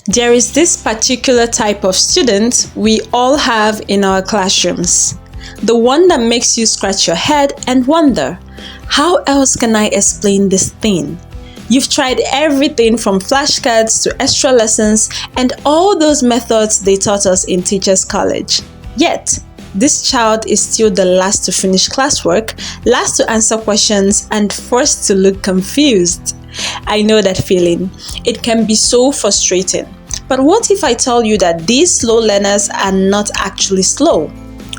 There is this particular type of student we all have in our classrooms. The one that makes you scratch your head and wonder, how else can I explain this thing? You've tried everything from flashcards to extra lessons and all those methods they taught us in Teachers College. Yet, this child is still the last to finish classwork, last to answer questions, and first to look confused. I know that feeling. It can be so frustrating. But what if I tell you that these slow learners are not actually slow?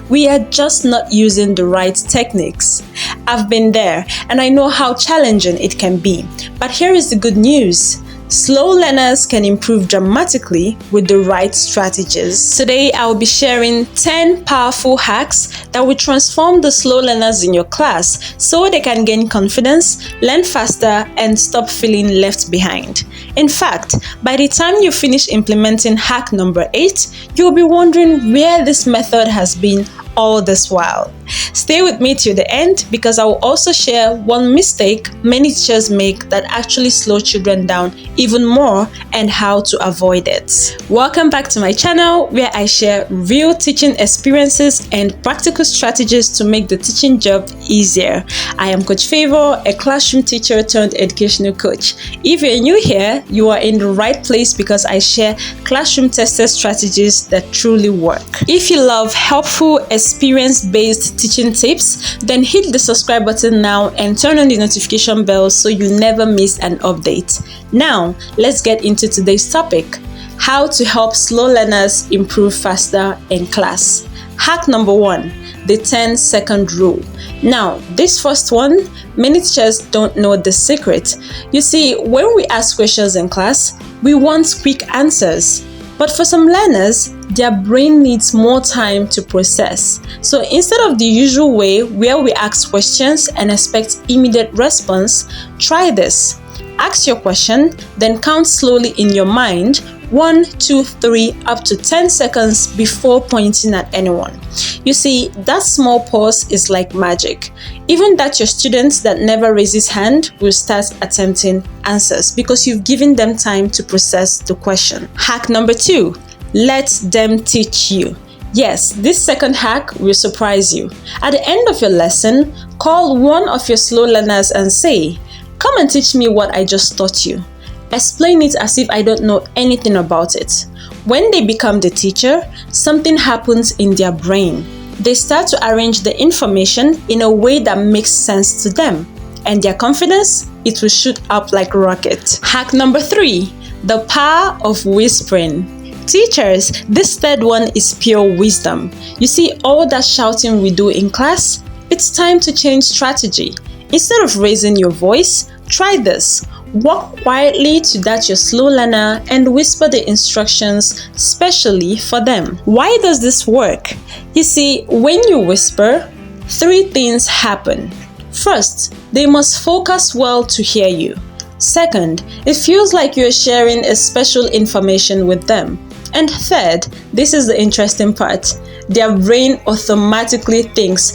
We are just not using the right techniques. I've been there and I know how challenging it can be. But here is the good news. Slow learners can improve dramatically with the right strategies. Today, I will be sharing 10 powerful hacks that will transform the slow learners in your class so they can gain confidence, learn faster, and stop feeling left behind. In fact, by the time you finish implementing hack number 8, you'll be wondering where this method has been all this while. Stay with me till the end because I will also share one mistake many teachers make that actually slow children down even more and how to avoid it. Welcome back to my channel where I share real teaching experiences and practical strategies to make the teaching job easier. I am Coach Favor, a classroom teacher turned educational coach. If you're new here, you are in the right place because I share classroom tested strategies that truly work. If you love helpful, experience-based teaching tips, then hit the subscribe button now and turn on the notification bell so you never miss an update. Now, let's get into today's topic: how to help slow learners improve faster in class. Hack number 1, the 10-second rule. Now, this first one, many teachers don't know the secret. You see, when we ask questions in class, we want quick answers. But for some learners, their brain needs more time to process. So instead of the usual way where we ask questions and expect immediate response, try this. Ask your question, then count slowly in your mind 1, 2, 3, up to 10 seconds before pointing at anyone. You see, that small pause is like magic. Even that your student that never raises hand will start attempting answers because you've given them time to process the question. Hack number 2, let them teach you. Yes, this second hack will surprise you. At the end of your lesson, call one of your slow learners and say, "Come and teach me what I just taught you." Explain it as if I don't know anything about it. When they become the teacher, something happens in their brain. They start to arrange the information in a way that makes sense to them, and their confidence, it will shoot up like a rocket. Hack number 3, the power of whispering. Teachers, this third one is pure wisdom. You see, all that shouting we do in class, it's time to change strategy. Instead of raising your voice, try this. Walk quietly to that your slow learner and whisper the instructions specially for them. Why does this work? You see, when you whisper, 3 things happen. First, they must focus well to hear you. Second, it feels like you're sharing a special information with them. And third, this is the interesting part. Their brain automatically thinks,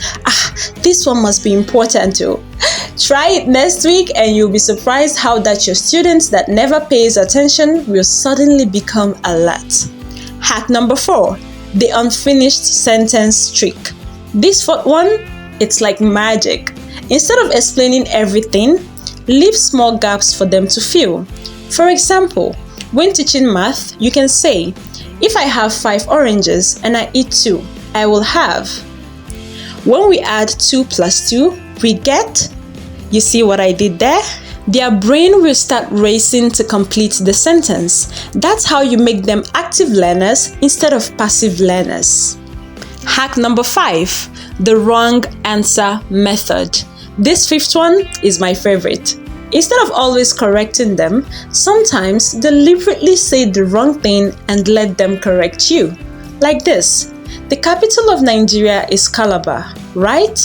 this one must be important too. Try it next week and you'll be surprised how that your students that never pays attention will suddenly become alert. Hack number 4, the unfinished sentence trick. This fourth one, it's like magic. Instead of explaining everything, leave small gaps for them to fill. For example, when teaching math, you can say, if I have 5 oranges and I eat 2, I will have. When we add 2 plus 2, we get. You see what I did there? Their brain will start racing to complete the sentence. That's how you make them active learners instead of passive learners. Hack number 5, the wrong answer method. This 5th one is my favorite. Instead of always correcting them, sometimes deliberately say the wrong thing and let them correct you. Like this: the capital of Nigeria is Calabar, right?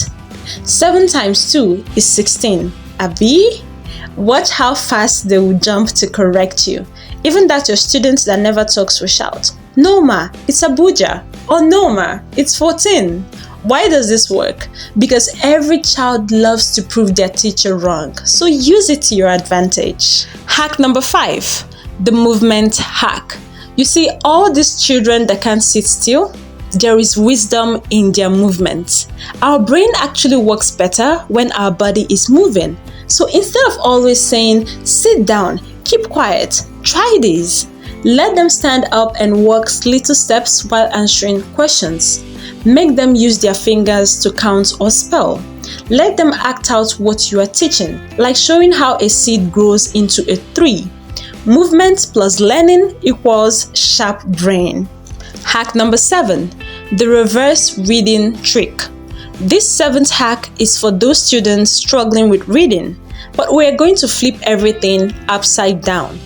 7 times 2 is 16. Abi? Watch how fast they will jump to correct you. Even that your students that never talks will shout, "No ma, it's Abuja," or "No ma, it's 14. Why does this work? Because every child loves to prove their teacher wrong, so use it to your advantage. Hack number 5, the movement hack. You see, all these children that can't sit still, there is wisdom in their movement. Our brain actually works better when our body is moving. So instead of always saying, sit down, keep quiet, try this, let them stand up and walk little steps while answering questions. Make them use their fingers to count or spell. Let them act out what you are teaching, like showing how a seed grows into a tree. Movement plus learning equals sharp brain. Hack number 7, the reverse reading trick. This 7th hack is for those students struggling with reading, but we're going to flip everything upside down.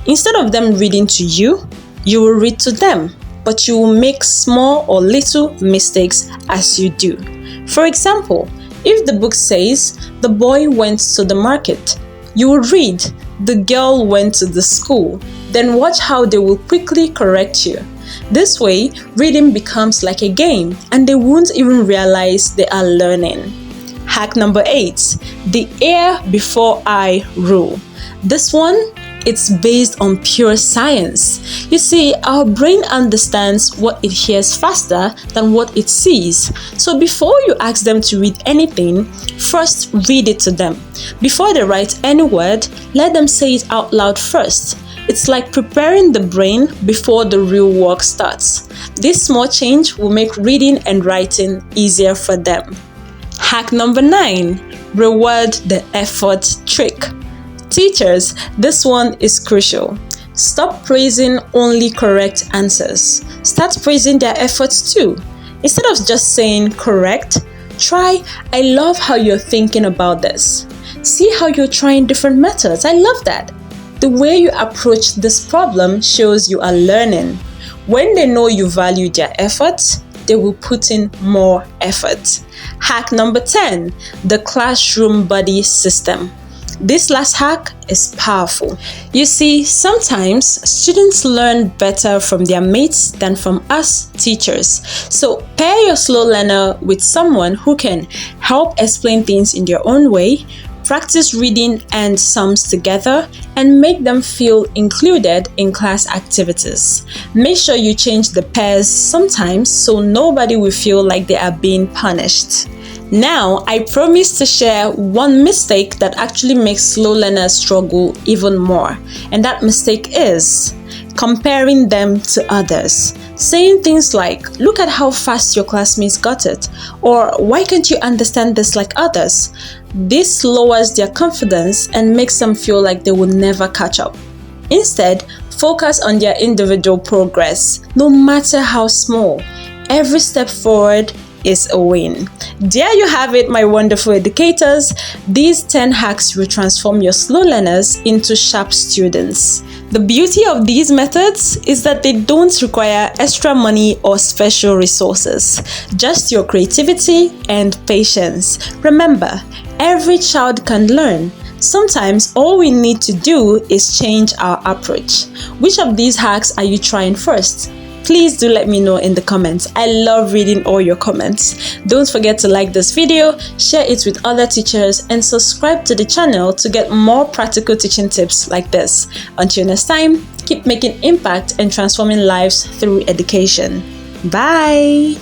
Instead of them reading to you, you will read to them, but you will make small or little mistakes as you do. For example, if the book says, the boy went to the market, you will read, the girl went to the school. Then watch how they will quickly correct you. This way, reading becomes like a game and they won't even realize they are learning. Hack number 8, the ear before eye rule. This one, it's based on pure science. You see, our brain understands what it hears faster than what it sees. So before you ask them to read anything, first read it to them. Before they write any word, let them say it out loud first. It's like preparing the brain before the real work starts. This small change will make reading and writing easier for them. Hack number 9, reward the effort trick. Teachers, this one is crucial. Stop praising only correct answers. Start praising their efforts too. Instead of just saying correct, try, I love how you're thinking about this. See how you're trying different methods. I love that. The way you approach this problem shows you are learning. When they know you value their efforts, they will put in more effort. Hack number 10, the classroom buddy system. This last hack is powerful. You see, sometimes students learn better from their mates than from us teachers. So pair your slow learner with someone who can help explain things in their own way, practice reading and sums together, and make them feel included in class activities. Make sure you change the pairs sometimes so nobody will feel like they are being punished. Now, I promise to share one mistake that actually makes slow learners struggle even more. And that mistake is comparing them to others. Saying things like, look at how fast your classmates got it, or why can't you understand this like others? This lowers their confidence and makes them feel like they will never catch up. Instead, focus on their individual progress, no matter how small. Every step forward is a win. There you have it, my wonderful educators. These 10 hacks will transform your slow learners into sharp students. The beauty of these methods is that they don't require extra money or special resources, just your creativity and patience. Remember, every child can learn. Sometimes all we need to do is change our approach. Which of these hacks are you trying first? Please do let me know in the comments. I love reading all your comments. Don't forget to like this video, share it with other teachers, and subscribe to the channel to get more practical teaching tips like this. Until next time, keep making impact and transforming lives through education. Bye!